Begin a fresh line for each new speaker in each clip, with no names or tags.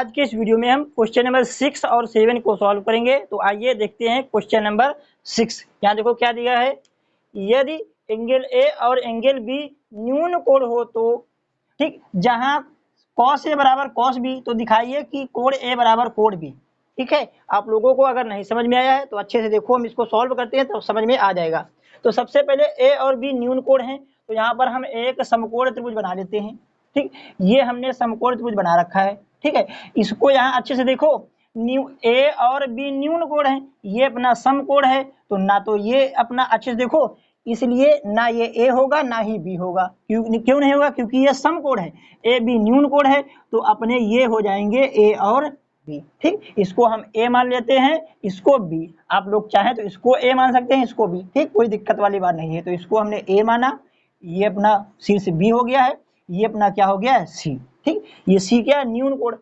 आज के इस वीडियो में हम क्वेश्चन नंबर 6 और 7 को सॉल्व करेंगे। तो आइए देखते हैं क्वेश्चन नंबर 6। यहाँ देखो क्या दिया है, यदि एंगल ए और एंगल बी न्यून कोण हो तो ठीक, जहां cos ए बराबर cos बी, तो दिखाइए कि कोण ए बराबर कोण बी। ठीक है, आप लोगों को अगर नहीं समझ में आया है तो अच्छे से देखो, हम इसको सॉल्व करते हैं तो समझ में आ जाएगा। तो सबसे पहले ए और बी न्यून कोण है, तो यहाँ पर हम एक समकोण त्रिभुज बना लेते हैं। ठीक, ये हमने समकोण त्रिभुज बना रखा है। ठीक है, इसको यहाँ अच्छे से देखो, ए और बी न्यून कोण है, ये अपना समकोण है, तो ना तो ये अपना अच्छे से देखो, इसलिए ना ये ए होगा ना ही बी होगा। क्यों नहीं होगा? क्योंकि ये समकोण है, ए बी न्यून कोण है, तो अपने ये हो जाएंगे ए और बी। ठीक, इसको हम ए मान लेते हैं, इसको बी। आप लोग चाहें तो इसको ए मान सकते हैं, इसको बी। ठीक, कोई दिक्कत वाली बात नहीं है। तो इसको हमने ए माना, ये अपना शीर्ष बी हो गया है, ये अपना क्या हो गया है, सी। ठीक, ये सी क्या है, न्यून कोण।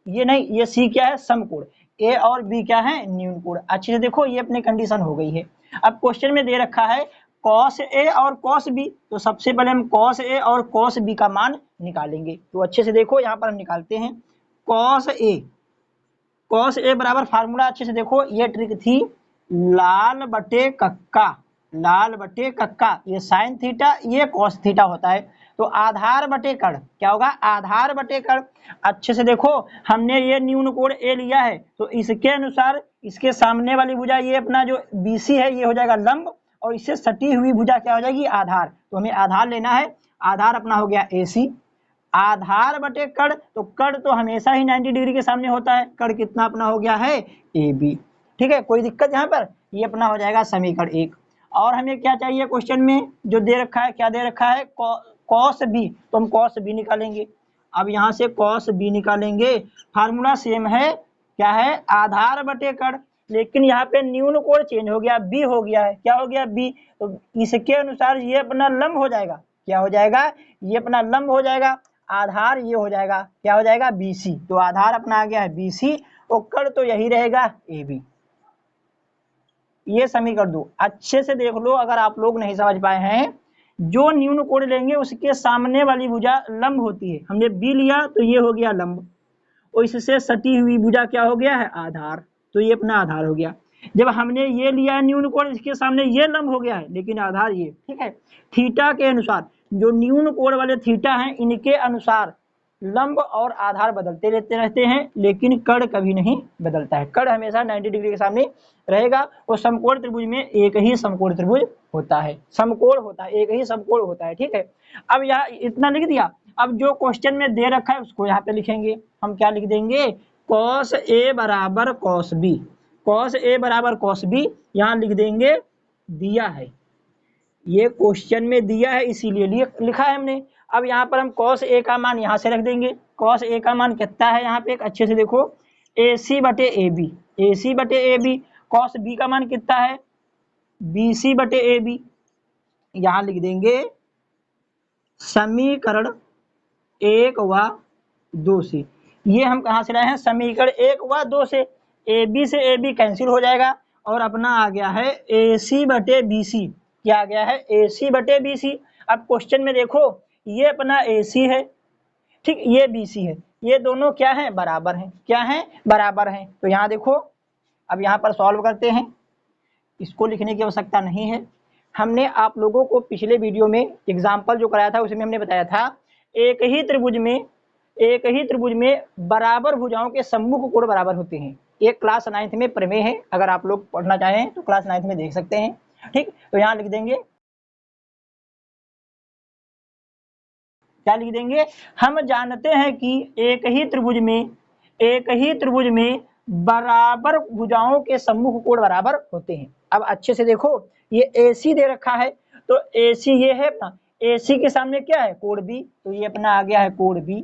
ये नहीं, ये सी क्या है, समकोण। ए और बी क्या है, न्यून कोण। अच्छे से देखो, ये अपनी कंडीशन हो गई है। अब क्वेश्चन में दे रखा है cos ए और cos बी, तो सबसे पहले हम cos ए और cos बी का मान निकालेंगे। तो अच्छे से देखो, यहाँ पर हम निकालते हैं cos ए बराबर फार्मूला, अच्छे से देखो, ये ट्रिक थी, लाल बटे कक्का, ये साइन थीटा, ये cos थीटा होता है। तो आधार बटे कर्ण क्या होगा, आधार बटे कर्ण। अच्छे से देखो, हमने ये न्यून कोण ए लिया है, तो इसके अनुसार इसके सामने वाली भुजा, ये अपना जो BC है, ये हो जाएगा लंब, और इससे सटी हुई भुजा क्या हो जाएगी, आधार। तो हमें आधार लेना है, आधार अपना हो गया AC, आधार बटे कर्ण, तो कर्ण तो हमेशा ही 90 डिग्री के सामने होता है, कर्ण कितना अपना हो गया है, AB। ठीक है, कोई दिक्कत यहाँ पर? ये अपना हो जाएगा समीकरण 1। और हमें क्या चाहिए क्वेश्चन में, जो दे रखा है, क्या दे रखा है, cos B, तो हम cos B निकालेंगे। अब यहाँ से cos B निकालेंगे, फार्मूला सेम है, क्या है, आधार बटे कर्ण, लेकिन यहाँ पे न्यून कोण चेंज हो गया, बी हो गया है, क्या हो गया, बी। तो इसके अनुसार ये अपना लंब हो जाएगा, क्या हो जाएगा, ये अपना लंब हो जाएगा, आधार ये हो जाएगा, क्या हो जाएगा, BC। तो आधार अपना आ गया है BC, और कर्ण तो यही रहेगा AB। ये समीकरण 2 अच्छे से देख लो, अगर आप लोग नहीं समझ पाए हैं, जो न्यून कोण लेंगे उसके सामने वाली भुजा लंब होती है। हमने बी लिया तो ये हो गया लंब, और इससे सटी हुई भुजा क्या हो गया है, आधार, तो ये अपना आधार हो गया। जब हमने ये लिया है न्यून कोण, इसके सामने ये लंब हो गया है, लेकिन आधार ये। ठीक है, थीटा के अनुसार, जो न्यून कोण वाले थीटा हैं, इनके अनुसार लंब और आधार बदलते रहते हैं, लेकिन कर्ण कभी नहीं बदलता है। कर्ण हमेशा 90 डिग्री के सामने रहेगा। और समकोण त्रिभुज में एक ही समकोण त्रिभुज होता है, समकोण होता है, एक ही समकोण होता है। ठीक है, अब यहाँ इतना लिख दिया। अब जो क्वेश्चन में दे रखा है उसको यहाँ पे लिखेंगे। हम क्या लिख देंगे, cos A बराबर cos B, cos A बराबर cos B यहाँ लिख देंगे, दिया है, ये क्वेश्चन में दिया है, इसीलिए लिखा है हमने। अब यहाँ पर हम cos A का मान यहाँ से रख देंगे। cos A का मान कितना है, यहाँ पे एक अच्छे से देखो, AC बटे AB, AC बटे AB। cos B का मान कितना है, BC बटे AB। यहाँ लिख देंगे समीकरण 1 व 2 से। ये हम कहाँ से लाए हैं, समीकरण 1 व 2 से। AB से AB कैंसिल हो जाएगा, और अपना आ गया है AC बटे BC। क्या आ गया है, AC बटे BC। अब क्वेश्चन में देखो, ये अपना AC है, ठीक, ये BC है, ये दोनों क्या है, बराबर हैं। क्या है, बराबर हैं। तो यहाँ देखो, अब यहाँ पर सॉल्व करते हैं, इसको लिखने की आवश्यकता नहीं है। हमने आप लोगों को पिछले वीडियो में एग्जाम्पल जो कराया था, उसमें हमने बताया था, एक ही त्रिभुज में बराबर भुजाओं के सम्मुख कोण बराबर होते हैं। एक क्लास 9th में प्रमेय है, अगर आप लोग पढ़ना चाहें तो क्लास 9th में देख सकते हैं। ठीक, तो यहाँ लिख देंगे, क्या लिख देंगे, हम जानते हैं कि एक ही त्रिभुज में बराबर भुजाओं के सम्मुख कोण बराबर होते हैं। अब अच्छे से देखो, ये AC दे रखा है, तो AC ये है अपना, AC के सामने क्या है, कोण B, तो ये अपना आ गया है कोण B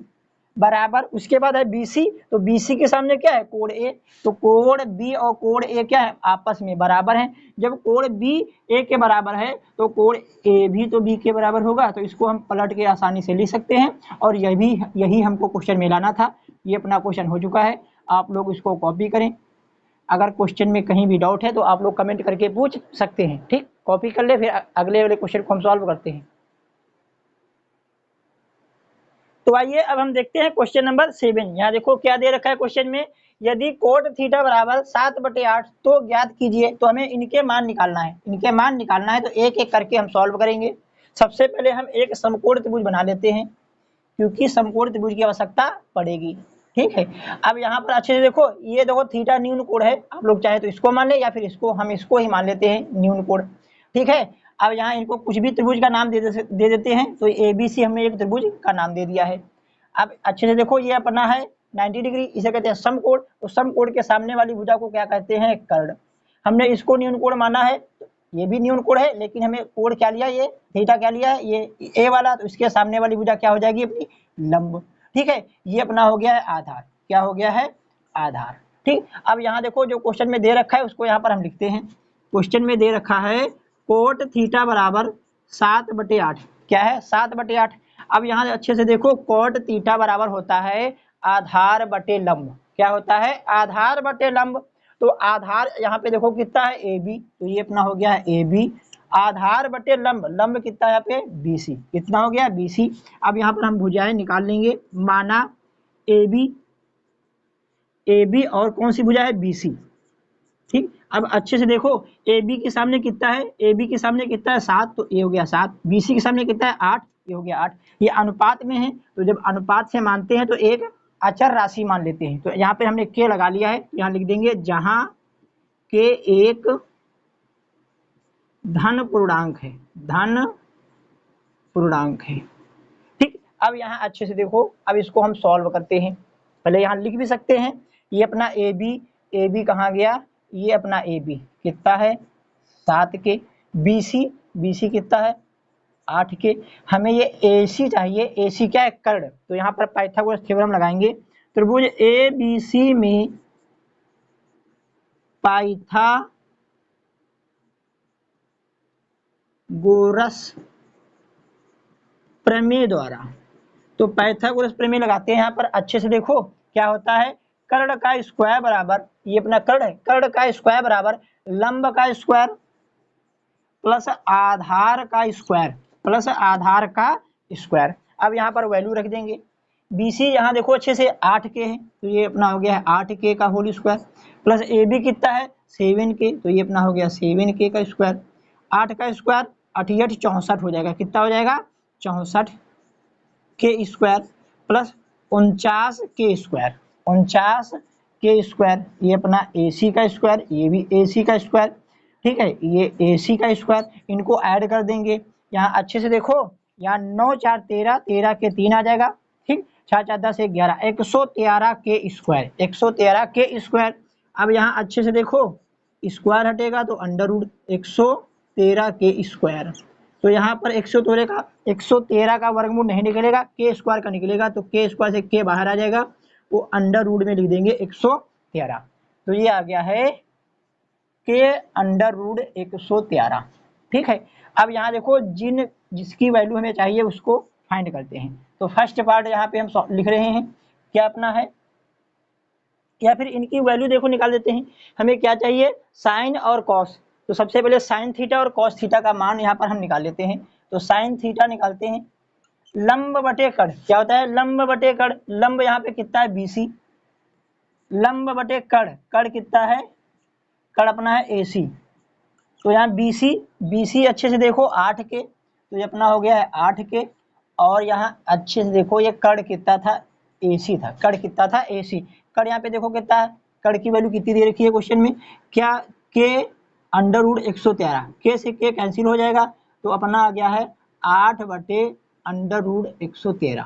बराबर। उसके बाद है BC, तो BC के सामने क्या है, कोण A, तो कोण B और कोण A क्या है, आपस में बराबर हैं। जब कोण B A के बराबर है, तो कोण A भी तो B के बराबर होगा। तो इसको हम पलट के आसानी से लिख सकते हैं, और यही हमको क्वेश्चन में लाना था। ये अपना क्वेश्चन हो चुका है, आप लोग इसको कॉपी करें। अगर क्वेश्चन में कहीं भी डाउट है तो आप लोग कमेंट करके पूछ सकते हैं। ठीक, कॉपी कर ले, फिर अगले वाले क्वेश्चन को हम सॉल्व करते हैं। तो आइए अब हम देखते हैं क्वेश्चन नंबर 7। यहाँ देखो क्या दे रखा है क्वेश्चन में, यदि कोट थीटा बराबर 7/8 तो ज्ञात कीजिए। तो हमें इनके मान निकालना है, इनके मान निकालना है, तो एक एक करके हम सॉल्व करेंगे। सबसे पहले हम एक समकोण त्रिभुज बना लेते हैं, क्योंकि समकोण त्रिभुज की आवश्यकता पड़ेगी। ठीक है, अब यहाँ पर अच्छे से देखो, ये देखो थीटा न्यून कोण है, आप लोग चाहे तो इसको मान ले या फिर इसको, हम इसको ही मान लेते हैं न्यून कोण। ठीक है, अब यहाँ इनको कुछ भी त्रिभुज का नाम दे देते हैं। तो ABC हमने एक त्रिभुज का नाम दे दिया है। अब अच्छे से देखो, ये अपना है 90 डिग्री, इसे कहते हैं समकोण। तो समकोण के सामने वाली भुजा को क्या कहते हैं, कर्ण। हमने इसको न्यून कोण माना है, ये भी न्यून कोण है, लेकिन हमें कोण क्या लिया, ये थीटा क्या लिया है, ये ए वाला। तो इसके सामने वाली भुजा क्या हो जाएगी, अपनी लंब। ठीक है, ये अपना हो गया है आधार। क्या हो गया है, आधार। ठीक, अब यहाँ देखो जो क्वेश्चन में दे रखा है उसको यहाँ पर हम लिखते हैं। क्वेश्चन में दे रखा है कोट थीटा बराबर 7/8। क्या है, 7/8। अब यहाँ अच्छे से देखो, कोट थीटा बराबर होता है आधार बटे लंब। क्या होता है, आधार बटे लंब। तो आधार यहाँ पे देखो कितना है, AB। तो ये अपना हो गया है AB, आधार बटे लंब, लंब कितना है यहाँ पे, BC। कितना हो गया, BC। अब यहाँ पर हम भुजाएं निकाल लेंगे, माना AB और कौन सी भुजा है, BC। ठीक, अब अच्छे से देखो, AB के सामने कितना है, AB के सामने कितना है 7, तो ये हो गया 7। BC के सामने कितना है 8, ये हो गया 8। ये अनुपात में है, तो जब अनुपात से मानते हैं तो एक अचर राशि मान लेते हैं। तो यहाँ पे हमने के लगा लिया है, यहाँ लिख देंगे जहां के एक धन पूर्णांक है, धन पूर्णांक है। ठीक, अब यहाँ अच्छे से देखो, अब इसको हम सॉल्व करते हैं। पहले यहाँ लिख भी सकते हैं, ये अपना AB कहाँ गया, ये अपना AB कितना है 7 के, BC कितना है 8 के। हमें ये AC चाहिए, AC क्या है, कर्ण। तो यहाँ पर पाइथागोरस थ्योरम लगाएंगे। त्रिभुज ABC में पाइथागोरस प्रमेय द्वारा, तो पाइथागोरस प्रमेय लगाते हैं। यहाँ पर अच्छे से देखो क्या होता है, कर्ण का स्क्वायर बराबर, ये अपना कर्ण है, कर्ण का स्क्वायर बराबर लंब का स्क्वायर प्लस आधार का स्क्वायर, प्लस आधार का स्क्वायर। अब यहाँ पर वैल्यू रख देंगे। BC यहाँ देखो अच्छे से 8 के है, तो ये अपना हो गया है 8 के का होल स्क्वायर, प्लस AB कितना है 7 के, तो ये अपना हो गया 7 के का स्क्वायर। 8 का स्क्वायर 8 64 हो जाएगा, कितना हो जाएगा 64 के स्क्वायर, प्लस 49 के स्क्वायर, 49 के स्क्वायर। ये अपना AC का स्क्वायर, ये भी AC का स्क्वायर। ठीक है, ये AC का स्क्वायर, इनको ऐड कर देंगे। यहाँ अच्छे से देखो, यहाँ 9 4 13, 13 के 3 आ जाएगा। ठीक, 4 4 10 11, 113 के स्क्वायर, 113 के स्क्वायर। अब यहाँ अच्छे से देखो, स्क्वायर हटेगा तो अंडर रूट 113 के स्क्वायर। तो यहाँ पर 113 का वर्गमूल नहीं निकलेगा, के स्क्वायर का निकलेगा। तो के स्क्वायर से के बाहर आ जाएगा, वो अंडर रूट में लिख देंगे 113। तो ये आ गया है के अंडर रूट 113। ठीक है, अब यहाँ देखो, जिसकी वैल्यू हमें चाहिए उसको फाइंड करते हैं। तो फर्स्ट पार्ट यहाँ पे हम लिख रहे हैं, क्या अपना है, या फिर इनकी वैल्यू देखो निकाल देते हैं। हमें क्या चाहिए, साइन और कॉस। तो सबसे पहले साइन थीटा और कॉस थीटा का मान यहाँ पर हम निकाल लेते हैं। तो साइन थीटा निकालते हैं, लंब बटे कर्ण। क्या होता है, लंब बटे कर्ण। लंब यहाँ पे कितना है BC, लंब बटे कर्ण, कर्ण कितना है, कर्ण अपना है AC। तो यहाँ BC अच्छे से देखो 8 के, तो ये अपना हो गया है 8 के। और यहाँ अच्छे से देखो, ये कर्ण कितना था, AC था, कर्ण कितना था AC। कर्ण यहाँ पे देखो कितना है, कर्ण की वैल्यू कितनी दे रखी है क्वेश्चन में, क्या के अंडर रूट 113, के से के कैंसिल हो जाएगा। तो अपना आ गया है 8 बटे अंडर रूट 113।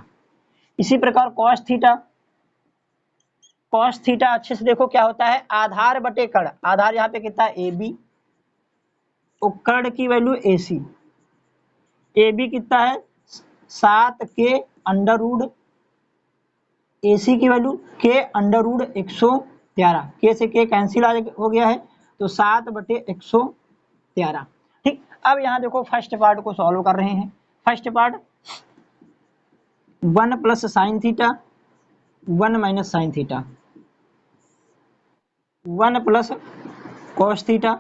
इसी प्रकार कॉस थीटा, कॉस थीटा अच्छे से देखो क्या होता है, आधार बटे कर्ण। आधार यहाँ पे कितना है AB, तो कर्ण की वैल्यू AC, AB कितना है 7 के अंडर रूट, AC की वैल्यू के अंडर रूट 113, के से के कैंसिल हो गया है, तो 7 बटे 113। ठीक, अब यहाँ देखो फर्स्ट पार्ट को सॉल्व कर रहे हैं। First part 1 plus sine theta, 1 minus sine theta, 1 plus cos theta,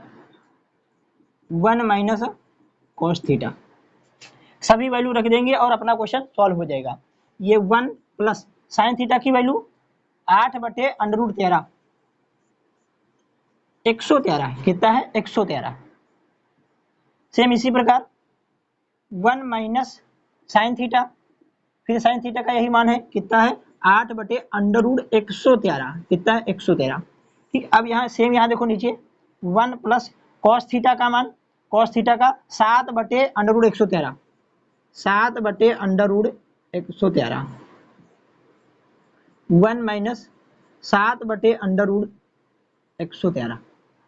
1 minus cos theta, सभी वैल्यू रख देंगे और अपना क्वेश्चन सॉल्व हो जाएगा। ये 1 प्लस साइन थीटा की वैल्यू 8/√13 113 कितना है 113। सेम इसी प्रकार 1 माइनस साइन थीटा, फिर साइन थीटा का यही मान है कितना है 8/√113 कितना है 113। ठीक, अब यहाँ सेम यहाँ देखो नीचे 1 प्लस कॉस थीटा का मान, कॉस थीटा का 7/√113 7/√113 1 माइनस 7/√113।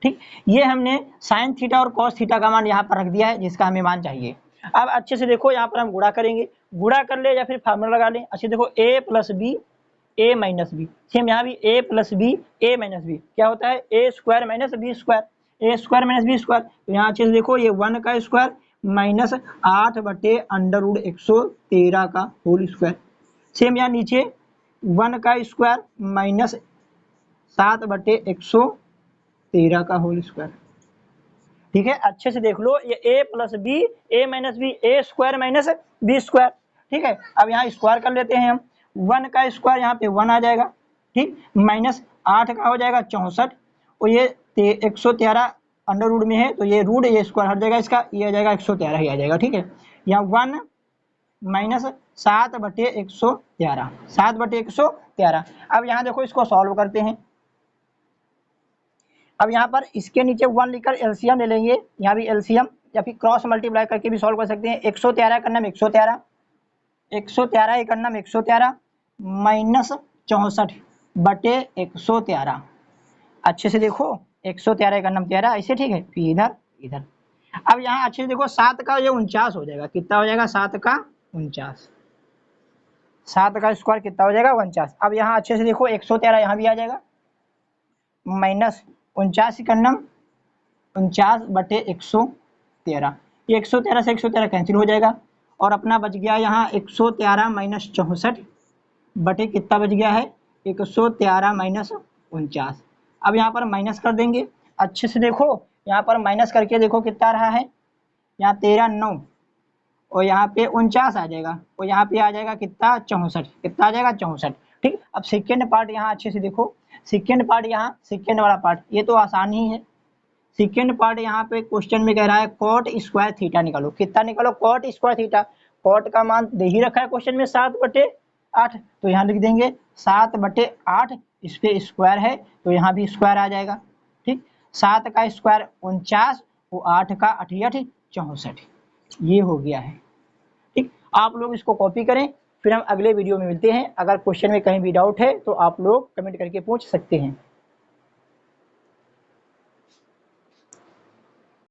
ठीक, ये हमने साइन थीटा और कॉस थीटा का मान यहाँ पर रख दिया है जिसका हमें मान चाहिए। अब अच्छे से देखो यहाँ पर हम गुणा करेंगे, गुणा कर ले या फिर फार्मूला लगा लें। अच्छे देखो a plus b a minus b, same यहाँ भी a plus b a minus b क्या होता है a square minus b square, a square minus b square. तो यहाँ अच्छे से देखो ये 1 का स्क्वायर माइनस 8/√113 का होल स्क्वायर। सेम यहाँ नीचे 1 का स्क्वायर माइनस 7/113 का होल स्क्वायर। ठीक है, अच्छे से देख लो ये a plus b a minus b a square minus b square. ठीक है, अब यहाँ स्क्वायर कर लेते हैं हम, 1 का स्क्वायर यहाँ पे 1 आ जाएगा, ठीक, माइनस 8 का हो जाएगा 64 और ये 113 अंडर रूट में है तो ये रूट ये स्क्वायर हट जाएगा इसका, ये आ जाएगा 113 ही आ जाएगा। ठीक है, यहाँ 1 माइनस 7/113 7/113। अब यहाँ देखो इसको सॉल्व करते हैं। अब यहाँ पर इसके नीचे 1 लिखकर एलसीएम ले लेंगे, यहाँ भी एलसीएम या फिर क्रॉस मल्टीप्लाई करके भी सॉल्व कर सकते हैं। 113 का नाम 113 113 का नाम 113 माइनस 64/113। अच्छे से देखो 113 का नाम 13 ऐसे, ठीक है, फिर इधर इधर। अब यहाँ अच्छे से देखो 7 का ये 49 हो जाएगा, कितना हो जाएगा 7 का 49, 7 का स्क्वायर कितना हो जाएगा 49। अब यहाँ अच्छे से देखो 113 यहाँ भी आ जाएगा माइनस 49 का नाम 49/113, ये 113 से 113 कैंसिल हो जाएगा और अपना बच गया यहाँ 113 माइनस 64 बटे कितना बच गया है 113 माइनस 49। अब यहाँ पर माइनस कर देंगे, अच्छे से देखो यहाँ पर माइनस करके देखो कितना रहा है, यहाँ 13 9 और यहाँ पे 49 आ जाएगा और यहाँ पे आ जाएगा कितना 64, कितना आ जाएगा 64। ठीक, अब सेकेंड पार्ट यहाँ अच्छे से देखो, सेकेंड पार्ट यहाँ सेकेंड वाला पार्ट ये तो आसान ही है। सेकेंड पार्ट यहाँ पे क्वेश्चन में कह रहा है कॉट स्क्वायर थीटा निकालो, कितना निकालो कॉट स्क्वायर थीटा। कॉट का मान दे ही रखा है क्वेश्चन में 7/8 तो यहाँ लिख देंगे 7/8, इस पे स्क्वायर है तो यहाँ भी स्क्वायर आ जाएगा। ठीक, 7 का स्क्वायर 49 और 8 का 8 64, ये हो गया है। ठीक, आप लोग इसको कॉपी करें, फिर हम अगले वीडियो में मिलते हैं। अगर क्वेश्चन में कहीं भी डाउट है तो आप लोग कमेंट करके पूछ सकते हैं।